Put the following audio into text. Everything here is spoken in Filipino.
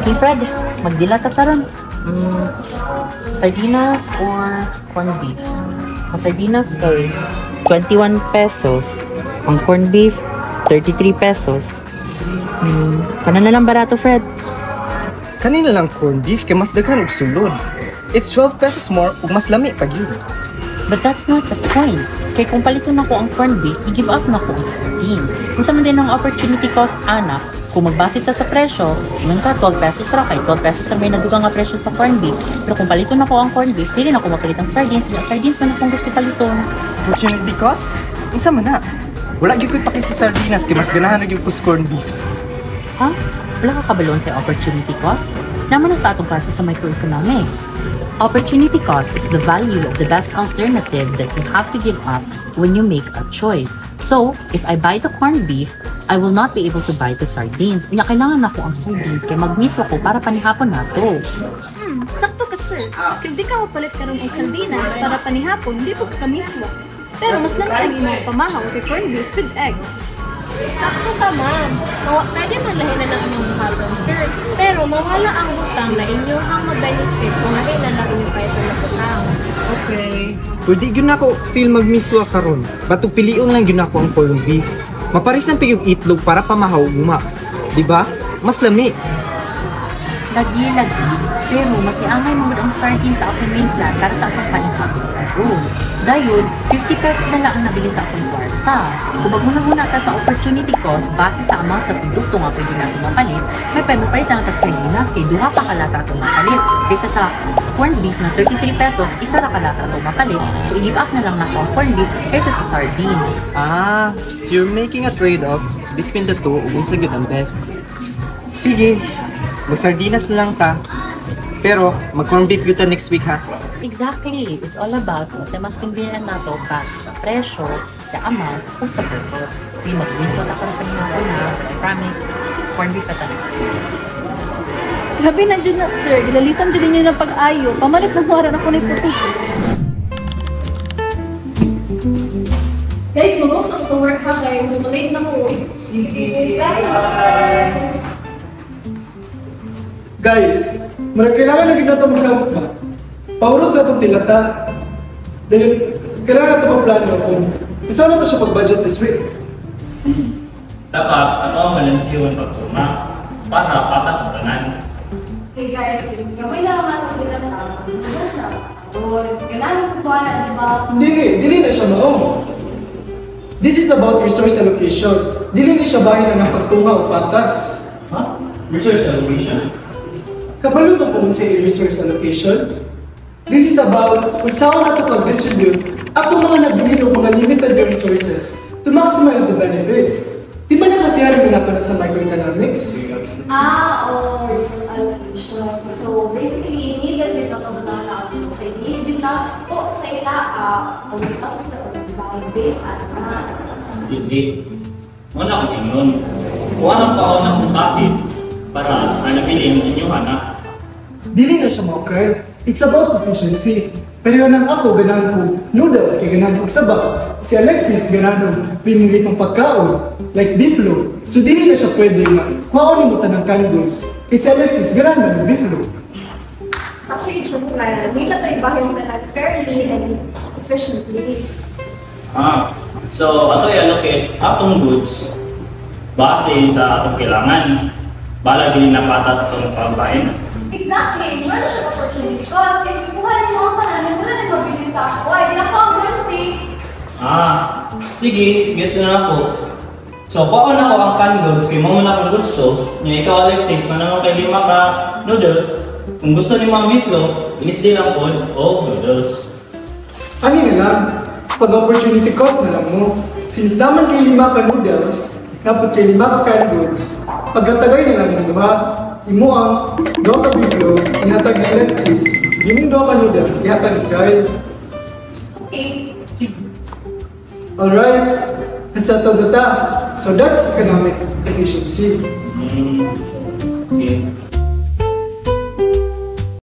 Okay, Fred. Magdila ta taron. Sardinas or corned beef? Ang sardinas kay 21 pesos. Ang corned beef, 33 pesos. Kana na lang barato, Fred. Kanina lang corned beef kay mas daghan og sulod. It's 12 pesos more ug mas lami pag yun. But that's not the point. Kaya kung paliton ako ang corned beef, i-give up na ko ang sardines. Kung saan din ang opportunity cost, anak, kung magbase ta sa presyo, ingon ka 12 pesos ra kay 12 pesos ang may nadugang nga presyo sa corned beef. Pero kung paliton ako ang corned beef, di rin ako mapalit ang sardines. Yung sardines man akong gusto paliton. Opportunity cost? Unsa man na? Wala gyud ko'y paki sa sardinas kay mas ganahan gyud ko sa corned beef. Ha? Wala ka kabalon sa opportunity cost? Naman na sa atong klase sa microeconomics. Opportunity cost is the value of the best alternative that you have to give up when you make a choice. So, if I buy the corned beef, I will not be able to buy the sardines. Kaya kailangan ako ang sardines kaya magmiso ko para panihapon na to. Sakto ka, sir. Kung di ka mapalit ka rin ang sardinas para panihapon, di po ka mismo. Pero mas lang ang imong pamahaw kay corned beef with egg. Sakto ka, ma'am. Pwede man lahin na ng inyong buhaton, sir. Pero mawala ang butang na inyong mag-benefit kung lahin na lang inyong paito na butang. Okay. Pwede gyud na ako feel magmiswa karon. Bato pilion lang gyud ako ang corned beef. Maparisan pa yung itlog para pamahaw uma. Di ba? Mas lami. Lagi-lagi, pero mas iangay mo ang sardines sa akong main plan para sa akong panihapon room. Dahil, 50 pesos na lang ang nabili sa akong kwarta. Kung magmuna-muna ka sa opportunity cost base sa amount sa produkto nga pwede natin mapalit, may pwede palit ang tag-sardinas kay duha pa kalata itong mapalit. Kaysa sa corned beef na 33 pesos, isa ra kalata itong mapalit. So, i-give up na lang na ang corned beef kaysa sa sardines. So you're making a trade-off between the two ug unsa gyud ang best. Sige, mag-sardinas na lang ta. Pero, mag-corned beef gyud ta next week ha. Exactly. It's all about kung sa mas convenient na to base sa presyo, sa amount, o sa purpose. Sige, mag-resort ako ng panahon na. I promise, corned beef at next week. Grabe na dyan na, sir. Gilalisan dyan ninyo ng pag-ayo. Pamalit na huwaran ako na iputos. Guys, mag-uus ako sa work ha, guys. Malate na ko. Sige. Bye! Guys, kailangan na kita magsabot ba? Paurot na itong tilata. Dahil kailangan ito magplano kung isa na ito siya pag-budget this week. Dapat ako ang balansiyon pagpuma para patas sa tanan. Hey guys, gawin na naman ang tilata. Kailangan ko ba na, di ba? Dili na siya maong. This is about resource allocation. Dili na siya bahin na ng pagtunga o patas. Ha? Resource allocation? Kabalo mo po sa resource allocation? This is about kung saan nato pag-distribute atong mga nabili ng mga limited resources to maximize the benefits. Di ba nakasiyahan mo nato na sa microeconomics? Resource allocation. So basically, needed dito itong mga sa need dito o sa ila o isang sa based at Hindi. Wala ko yun. Kung anong kaon ng bakit para hanapin yung inyong anak. Dili na siya mga It's about efficiency. Pero nang ako, ganahan ko noodles, kaya ganahan ko saba. Si Alexis, ganahan ko pinili ng pagkaon, like beef loaf. So dili na siya pwede nga, kuhaon mo tanang canned goods. Kaya si Alexis, ganahan mo ng beef loaf. actually true na hindi na tayo ibahin na fairly and efficiently. So ato i-allocate atong goods base sa atong kailangan. Bala din na patas sa atong pagbahin. Exactly! Wala siya opportunity cost. Kaya kung wala yung mga panamin, wala na mabilis sa ako. Ay, di na ako ang gansi. Sige, gets na ako. So, kuha na ko ang canned goods kay mga na kung gusto. Yung ikaw, Alexis, na naman kay lima ka noodles. Kung gusto ni mga meatloaf, inis din ang food o noodles. Ano na lang, pag-opportunity cost na lang mo. Since naman kay 5 ka noodles, dapat kay 5 ka canned goods, pagkatagay na lang mo, diba? Imo ang 2 ka beef loaf, ihatag ni Alexis, giming 2 ka noodles, ihatag ni Kyle. Okay. Alright, nasettled na ta. So that's economic efficiency. Okay.